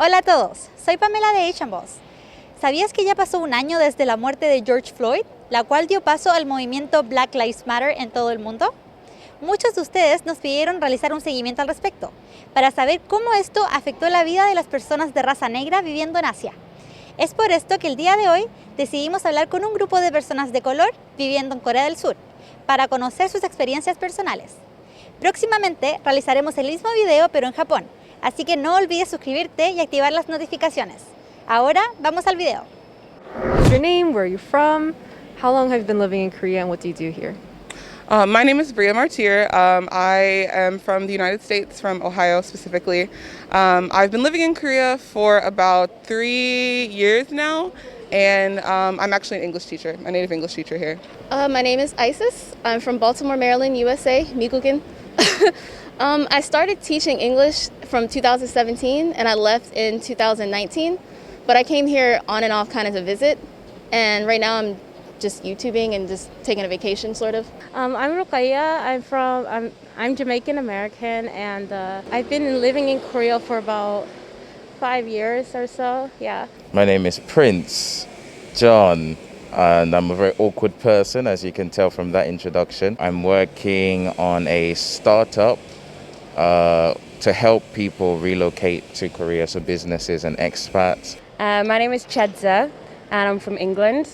Hola a todos, soy Pamela de Boss. ¿Sabías que ya pasó un año desde la muerte de George Floyd, la cual dio paso al movimiento Black Lives Matter en todo el mundo? Muchos de ustedes nos pidieron realizar un seguimiento al respecto, para saber cómo esto afectó la vida de las personas de raza negra viviendo en Asia. Es por esto que el día de hoy decidimos hablar con un grupo de personas de color viviendo en Corea del Sur, para conocer sus experiencias personales. Próximamente realizaremos el mismo video pero en Japón, así que no olvides suscribirte y activar las notificaciones. Ahora vamos al video. What's your name? Where are you from? How long have you been living in Korea and what do you do here? My name is Bria Martyr. I am from the United States, from Ohio specifically. I've been living in Korea for about 3 years now, and I'm actually an English teacher, a native English teacher here. My name is Isis. I'm from Baltimore, Maryland, USA, 미국인. I started teaching English from 2017 and I left in 2019, but I came here on and off kind of to visit, and right now I'm just YouTubing and just taking a vacation, sort of. I'm Ruqayya. I'm Jamaican American, and I've been living in Korea for about 5 years or so. Yeah. My name is Prince John, and I'm a very awkward person, as you can tell from that introduction. I'm working on a startup to help people relocate to Korea, so businesses and expats. My name is Chedza, and I'm from England.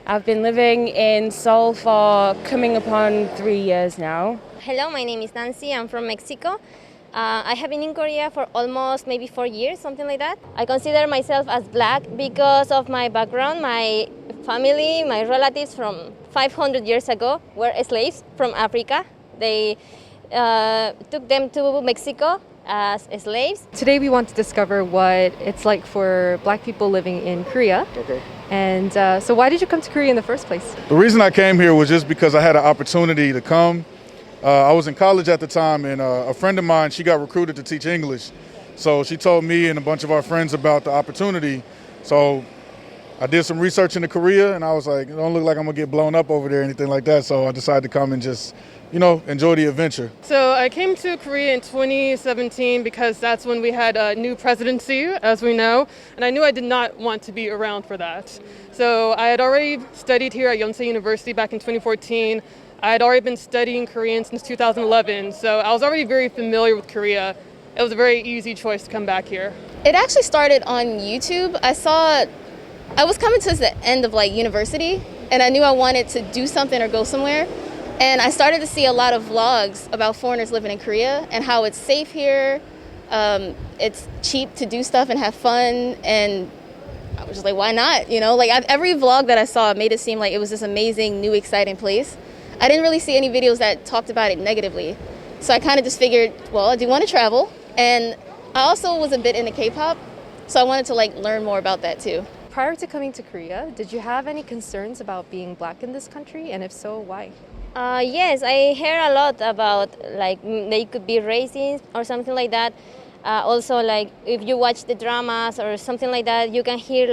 I've been living in Seoul for coming upon 3 years now. Hello, my name is Nancy. I'm from Mexico. I have been in Korea for almost maybe 4 years, something like that. I consider myself as black because of my background. My family, my relatives from 500 years ago were slaves from Africa. They took them to Mexico as slaves. Today we want to discover what it's like for Black people living in Korea. Okay. And so why did you come to Korea in the first place? The reason I came here was just because I had an opportunity to come. I was in college at the time, and a friend of mine, she got recruited to teach English. So she told me and a bunch of our friends about the opportunity. So I did some research into Korea, and I was like, it don't look like I'm gonna get blown up over there or anything like that. So I decided to come and just, enjoy the adventure. So I came to Korea in 2017 because that's when we had a new presidency, as we know, and I knew I did not want to be around for that. So I had already studied here at Yonsei University back in 2014. I had already been studying Korean since 2011, so I was already very familiar with Korea. It was a very easy choice to come back here. It actually started on YouTube. I was coming to the end of university, and I knew I wanted to do something or go somewhere. And I started to see a lot of vlogs about foreigners living in Korea and how it's safe here, it's cheap to do stuff and have fun, and I was just like, why not? Every vlog that I saw made it seem like it was this amazing, new, exciting place. I didn't really see any videos that talked about it negatively. So I kind of just figured, well, I do want to travel, and I also was a bit into K-pop, so I wanted to learn more about that too. Prior to coming to Korea, did you have any concerns about being Black in this country? And if so, why? Yes, I hear a lot about they could be racist or something like that. Also, if you watch the dramas or something like that, you can hear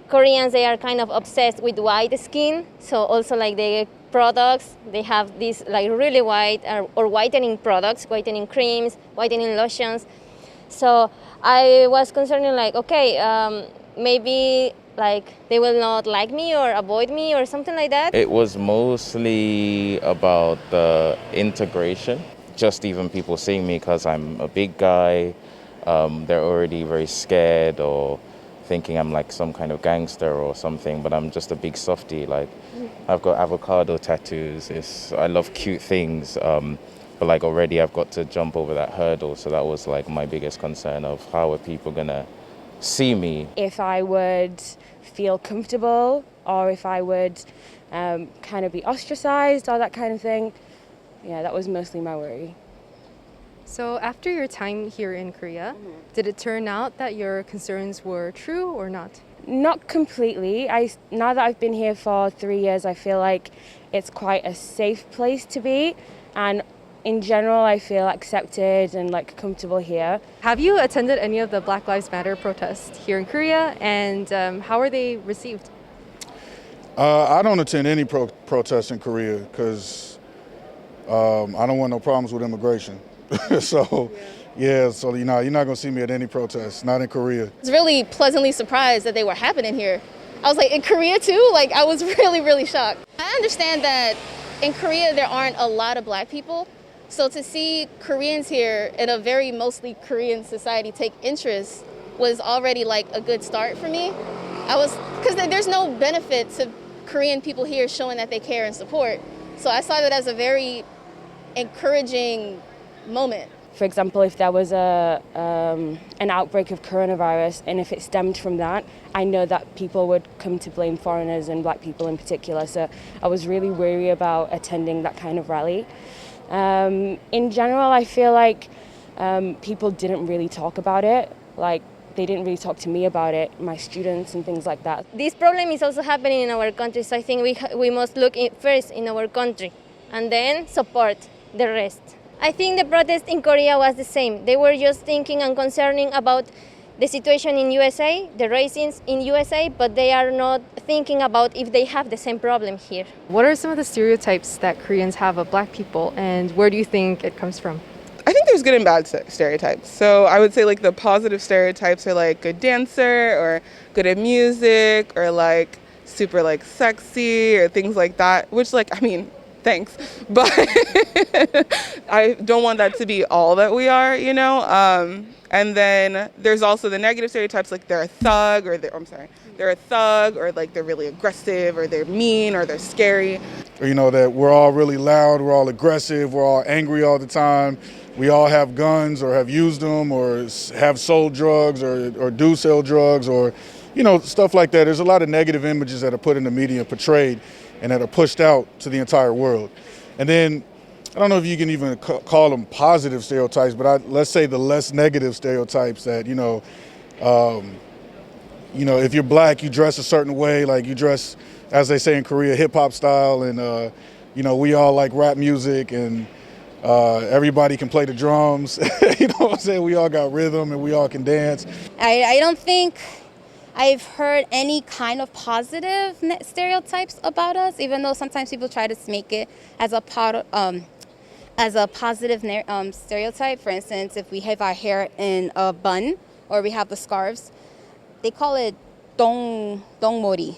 Koreans, they are kind of obsessed with white skin. So also the products, they have these really white or whitening products, whitening creams, whitening lotions. So I was concerned maybe they will not like me or avoid me or something like that. It was mostly about the integration, just even people seeing me because I'm a big guy. They're already very scared or thinking I'm some kind of gangster or something, but I'm just a big softie. I've got avocado tattoos. I love cute things, but already I've got to jump over that hurdle. So that was my biggest concern of how are people gonna see me. If I would feel comfortable or if I would kind of be ostracized or that kind of thing. Yeah, that was mostly my worry. So after your time here in Korea, did it turn out that your concerns were true or not? Not completely. Now that I've been here for 3 years, I feel like it's quite a safe place to be, and in general, I feel accepted and comfortable here. Have you attended any of the Black Lives Matter protests here in Korea, and how are they received? I don't attend any protests in Korea because I don't want no problems with immigration. So Yeah, so you're not gonna see me at any protests, not in Korea. I was really pleasantly surprised that they were happening here. I was like, in Korea too? Like, I was really, really shocked. I understand that in Korea there aren't a lot of black people. So to see Koreans here in a very mostly Korean society take interest was already like a good start for me. Because there's no benefit to Korean people here showing that they care and support. So I saw that as a very encouraging moment. For example, if there was an outbreak of coronavirus and if it stemmed from that, I know that people would come to blame foreigners and black people in particular. So I was really wary about attending that kind of rally. In general, I feel like people didn't really talk about it. Like, they didn't really talk to me about it, my students and things like that. This problem is also happening in our country, so I think we must look first in our country and then support the rest. I think the protest in Korea was the same. They were just thinking and concerning about the situation in USA, the racism in USA, but they are not thinking about if they have the same problem here. What are some of the stereotypes that Koreans have of black people, and where do you think it comes from? I think there's good and bad stereotypes. So I would say like the positive stereotypes are like good dancer or good at music or like super like sexy or things like that, which like, I mean, thanks. But I don't want that to be all that we are, you know? And then there's also the negative stereotypes, like they're a thug or they're a thug or like they're really aggressive or they're mean or they're scary. Or, you know, that we're all really loud, we're all aggressive, we're all angry all the time. We all have guns or have used them or have sold drugs or do sell drugs or, you know, stuff like that. There's a lot of negative images that are put in the media and portrayed and that are pushed out to the entire world. And then, I don't know if you can even call them positive stereotypes, but let's say the less negative stereotypes that, you know, if you're black, you dress a certain way, like you dress, as they say in Korea, hip hop style, and, you know, we all like rap music and everybody can play the drums. You know what I'm saying? We all got rhythm and we all can dance. I don't think I've heard any kind of positive stereotypes about us, even though sometimes people try to make it as a positive stereotype. For instance, if we have our hair in a bun or we have the scarves, they call it dongmori,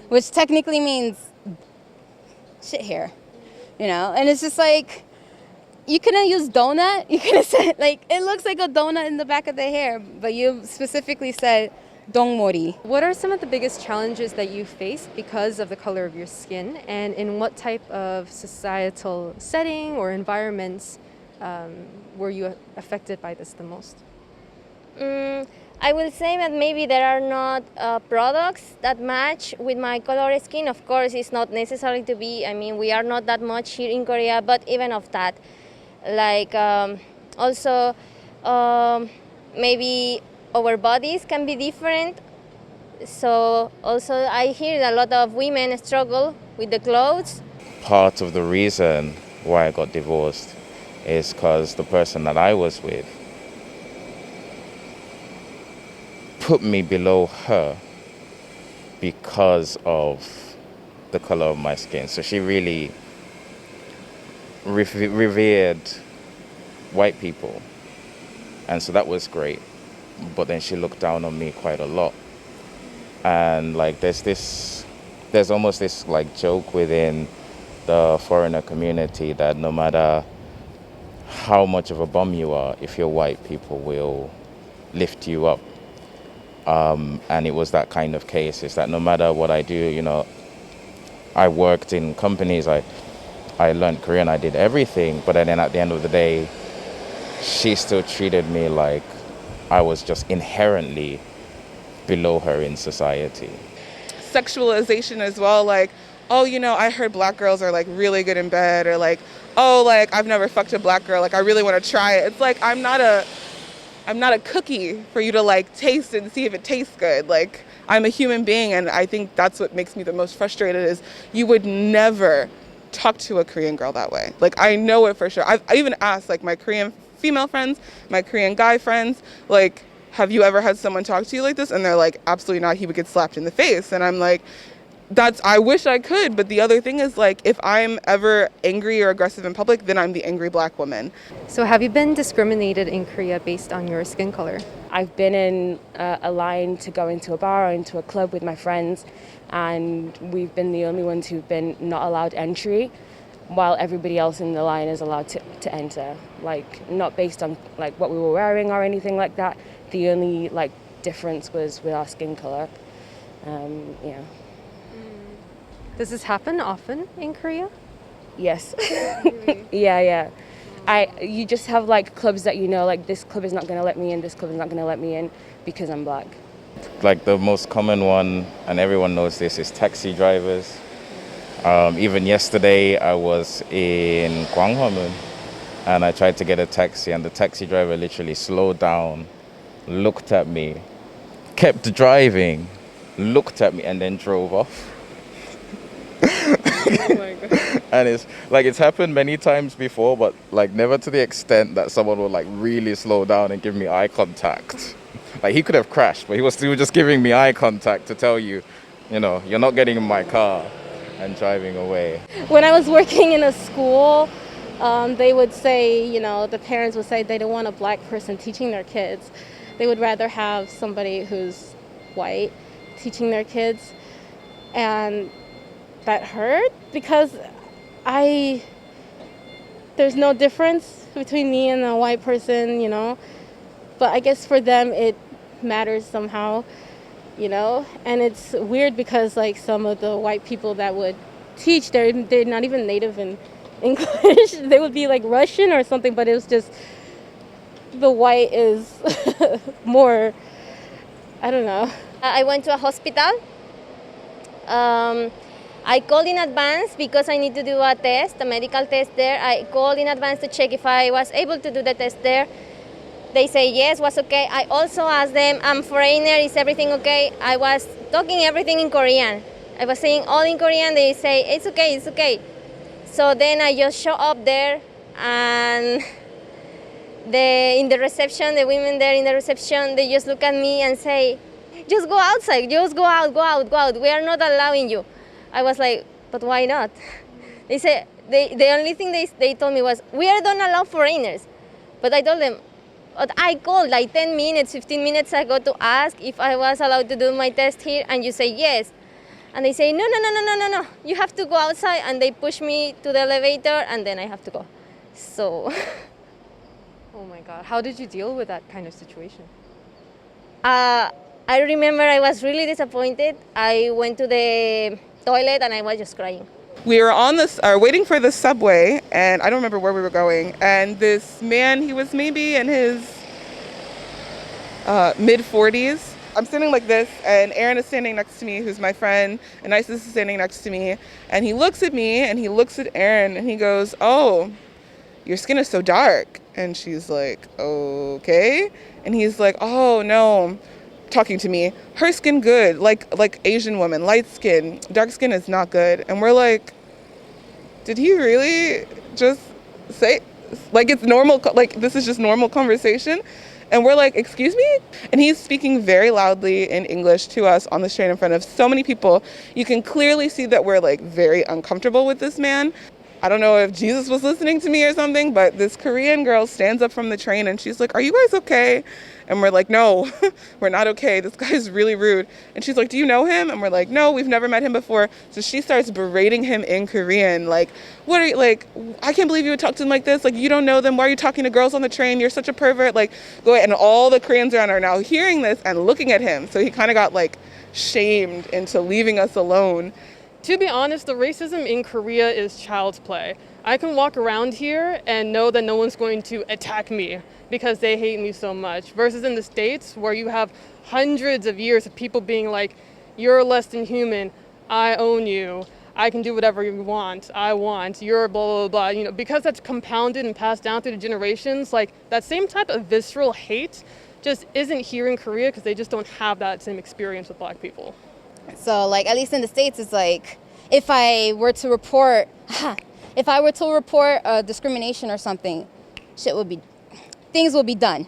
which technically means shit hair, you know? And it's just like, you couldn't use donut. You could have said, like, it looks like a donut in the back of the hair, but you specifically said dongmori. What are some of the biggest challenges that you faced because of the color of your skin, and in what type of societal setting or environments were you affected by this the most? I will say that maybe there are not products that match with my color of skin. Of course, it's not necessary to be. I mean, we are not that much here in Korea, but even of that, like also maybe our bodies can be different. So also I hear a lot of women struggle with the clothes. Part of the reason why I got divorced is because the person that I was with put me below her because of the color of my skin. So she really revered white people, and so that was great, but then she looked down on me quite a lot. And like there's almost this like joke within the foreigner community that no matter how much of a bum you are, if you're white, people will lift you up. And it was that kind of case. It's that no matter what I do, you know, I worked in companies, I learned Korean, I did everything, but then at the end of the day, she still treated me like I was just inherently below her in society. Sexualization as well, like, oh, you know, I heard black girls are like really good in bed, or like, oh, like I've never fucked a black girl, like I really want to try it. It's like I'm not a cookie for you to like taste and see if it tastes good. Like, I'm a human being, and I think that's what makes me the most frustrated is you would never talk to a Korean girl that way. Like, I know it for sure. I even asked like my Korean female friends, my Korean guy friends, like, have you ever had someone talk to you like this? And they're like, absolutely not. He would get slapped in the face. And I'm like, I wish I could, but the other thing is like if I'm ever angry or aggressive in public, then I'm the angry black woman. So have you been discriminated in Korea based on your skin color? I've been in a line to go into a bar or into a club with my friends, and we've been the only ones who've been not allowed entry, while everybody else in the line is allowed to enter. Like, not based on like what we were wearing or anything like that. The only like difference was with our skin color. Yeah. Does this happen often in Korea? Yes. Really? Yeah. You just have like clubs that you know, like this club is not going to let me in, this club is not going to let me in because I'm black. Like the most common one, and everyone knows this, is taxi drivers. Even yesterday I was in Gwanghwamun and I tried to get a taxi, and the taxi driver literally slowed down, looked at me, kept driving, looked at me, and then drove off. Oh my God. And it's happened many times before, but like never to the extent that someone would like really slow down and give me eye contact. Like he could have crashed, but he was still just giving me eye contact to tell you, you're not getting in my car, and driving away. When I was working in a school, they would say, the parents would say they don't want a black person teaching their kids. They would rather have somebody who's white teaching their kids. And that hurt because there's no difference between me and a white person, but I guess for them it matters somehow, and it's weird because like some of the white people that would teach, they're not even native in English. They would be like Russian or something, but it was just the white is more, I don't know. I went to a hospital. I called in advance because I need to do a test, a medical test there. I called in advance to check if I was able to do the test there. They say yes, was okay. I also asked them, I'm foreigner, is everything okay? I was talking everything in Korean. I was saying all in Korean. They say, it's okay. So then I just show up there, and in the reception, the women there in the reception, they just look at me and say, just go outside, just go out. We are not allowing you. I was like, but why not? They said, the only thing they told me was, we don't allow foreigners. But I told them, but I called like 10 minutes, 15 minutes ago to ask if I was allowed to do my test here, and you say yes. And they say, no, you have to go outside. And they push me to the elevator, and then I have to go. So. Oh my God. How did you deal with that kind of situation? I remember I was really disappointed. I went to the toilet and I was just crying. We were waiting for the subway, and I don't remember where we were going. And this man, he was maybe in his mid-40s. I'm standing like this, and Aaron is standing next to me, who's my friend, and Isis is standing next to me. And he looks at me, and he looks at Aaron, and he goes, "Oh, your skin is so dark." And she's like, "Okay." And he's like, "Oh, no." Talking to me, her skin good, like Asian woman, light skin, dark skin is not good. And we're like, did he really just say, like it's normal, like this is just normal conversation? And we're like, excuse me? And he's speaking very loudly in English to us on the train in front of so many people. You can clearly see that we're like very uncomfortable with this man. I don't know if Jesus was listening to me or something, but this Korean girl stands up from the train and she's like, "Are you guys okay?" And we're like, "No, we're not okay. This guy is really rude." And she's like, "Do you know him?" And we're like, "No, we've never met him before." So she starts berating him in Korean, like, "What are you, like, I can't believe you would talk to them like this. Like, you don't know them. Why are you talking to girls on the train? You're such a pervert." Like, go ahead. And all the Koreans around are now hearing this and looking at him. So he kind of got like shamed into leaving us alone. To be honest, the racism in Korea is child's play. I can walk around here and know that no one's going to attack me because they hate me so much. Versus in the States, where you have hundreds of years of people being like, "You're less than human, I own you, I can do whatever you want, I want, you're blah, blah, blah." You know, because that's compounded and passed down through the generations, like that same type of visceral hate just isn't here in Korea because they just don't have that same experience with Black people. So, like, at least in the States, it's like, if I were to report discrimination or something, things will be done.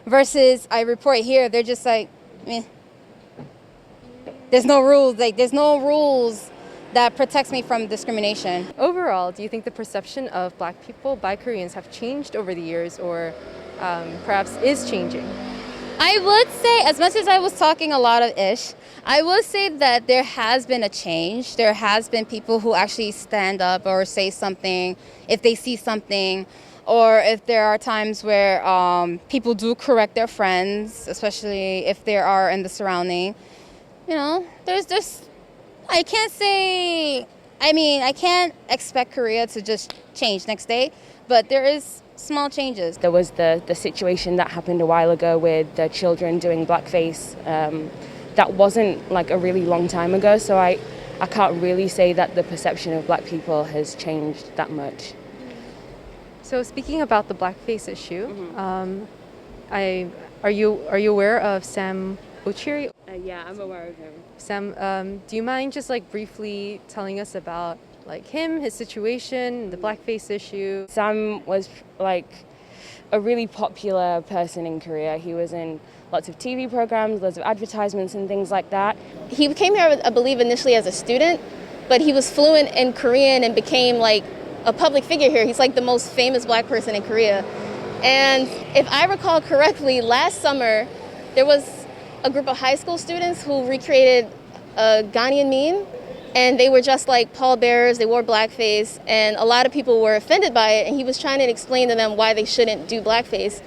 Versus I report here, they're just like, meh. there's no rules. Like there's no rules that protects me from discrimination. Overall, do you think the perception of Black people by Koreans have changed over the years, or perhaps is changing? I would say, as much as I was talking a lot of ish, I would say that there has been a change. There has been people who actually stand up or say something if they see something, or if there are times where people do correct their friends, especially if they are in the surrounding. You know, there's just, I can't expect Korea to just change next day, but there is small changes. There was the situation that happened a while ago with the children doing blackface. That wasn't like a really long time ago, so I can't really say that the perception of Black people has changed that much. So speaking about the blackface issue, are you aware of Sam Ochiri? Yeah, I'm aware of him. Sam, do you mind just like briefly telling us about like him, his situation, the blackface issue? Sam was like a really popular person in Korea. He was in lots of TV programs, lots of advertisements and things like that. He came here, I believe, initially as a student, but he was fluent in Korean and became like a public figure here. He's like the most famous Black person in Korea. And if I recall correctly, last summer, there was a group of high school students who recreated a Ghanaian meme, and they were just like pallbearers, they wore blackface, and a lot of people were offended by it, and he was trying to explain to them why they shouldn't do blackface.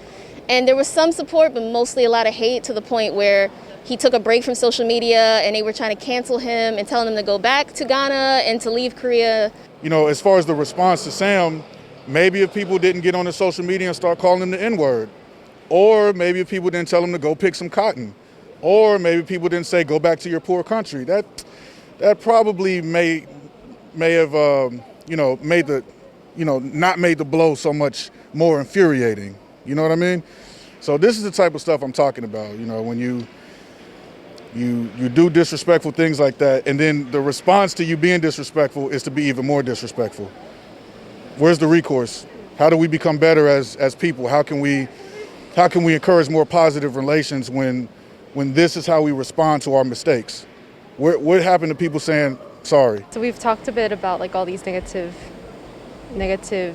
And there was some support, but mostly a lot of hate, to the point where he took a break from social media and they were trying to cancel him and telling him to go back to Ghana and to leave Korea. You know, as far as the response to Sam, maybe if people didn't get on the social media and start calling him the N-word, or maybe if people didn't tell him to go pick some cotton, or maybe people didn't say go back to your poor country, that probably may have not made the blow so much more infuriating. You know what I mean? So this is the type of stuff I'm talking about. You know, when you do disrespectful things like that, and then the response to you being disrespectful is to be even more disrespectful. Where's the recourse? How do we become better as people? How can we encourage more positive relations when this is how we respond to our mistakes? What happened to people saying sorry? So we've talked a bit about like all these negative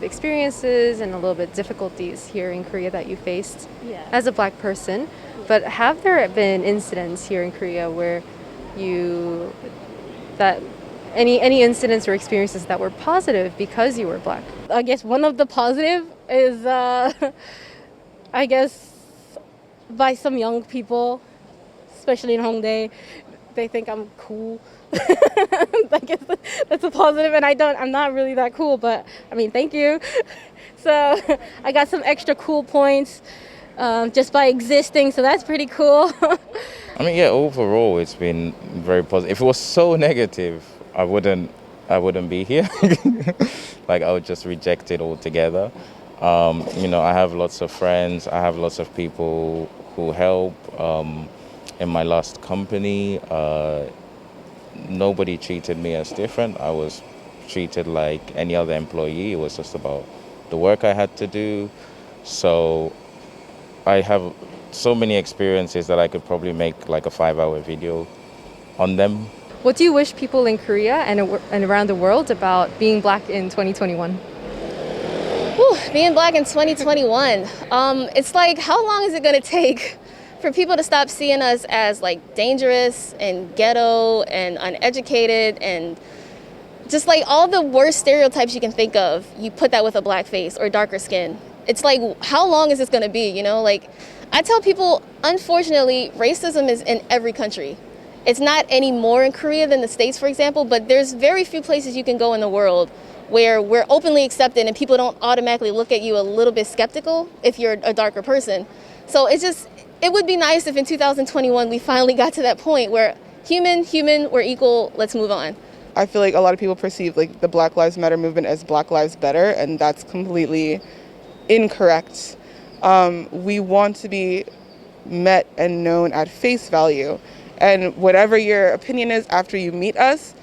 experiences and a little bit difficulties here in Korea that you faced as a Black person. But have there been incidents here in Korea where any incidents or experiences that were positive because you were Black? I guess one of the positive is, I guess, by some young people, especially in Hongdae, they think I'm cool. I guess that's a positive, and I'm not really that cool, but I mean, thank you. So I got some extra cool points just by existing, so that's pretty cool. I mean, yeah, overall, it's been very positive. If it was so negative, I wouldn't be here. Like, I would just reject it altogether. I have lots of friends. I have lots of people who help. In my last company, nobody treated me as different. I was treated like any other employee. It was just about the work I had to do. So I have so many experiences that I could probably make like a 5-hour video on them. What do you wish people in Korea and around the world about being Black in 2021? Being Black in 2021, it's like, how long is it going to take for people to stop seeing us as like dangerous and ghetto and uneducated and just like all the worst stereotypes you can think of? You put that with a Black face or darker skin. It's like, how long is this going to be? You know, like I tell people, unfortunately, racism is in every country. It's not any more in Korea than the States, for example, but there's very few places you can go in the world where we're openly accepted and people don't automatically look at you a little bit skeptical if you're a darker person. So it would be nice if in 2021 we finally got to that point where human, we're equal, let's move on. I feel like a lot of people perceive like the Black Lives Matter movement as Black Lives Better, and that's completely incorrect. We want to be met and known at face value, and whatever your opinion is after you meet us,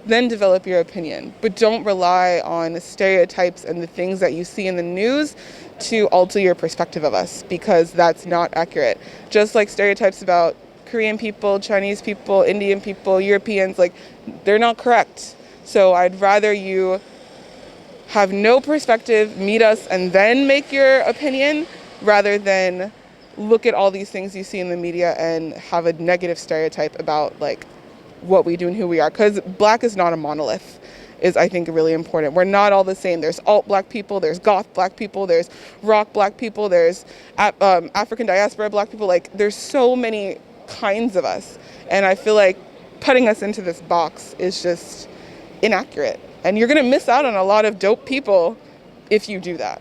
then develop your opinion. But don't rely on the stereotypes and the things that you see in the news to alter your perspective of us, because that's not accurate. Just like stereotypes about Korean people, Chinese people, Indian people, Europeans, like, they're not correct. So I'd rather you have no perspective, meet us, and then make your opinion, rather than look at all these things you see in the media and have a negative stereotype about like what we do and who we are. Because Black is not a monolith, is I think really important. We're not all the same. There's alt Black people, there's goth Black people, there's rock Black people, there's African diaspora Black people. Like, there's so many kinds of us. And I feel like putting us into this box is just inaccurate. And you're gonna miss out on a lot of dope people if you do that.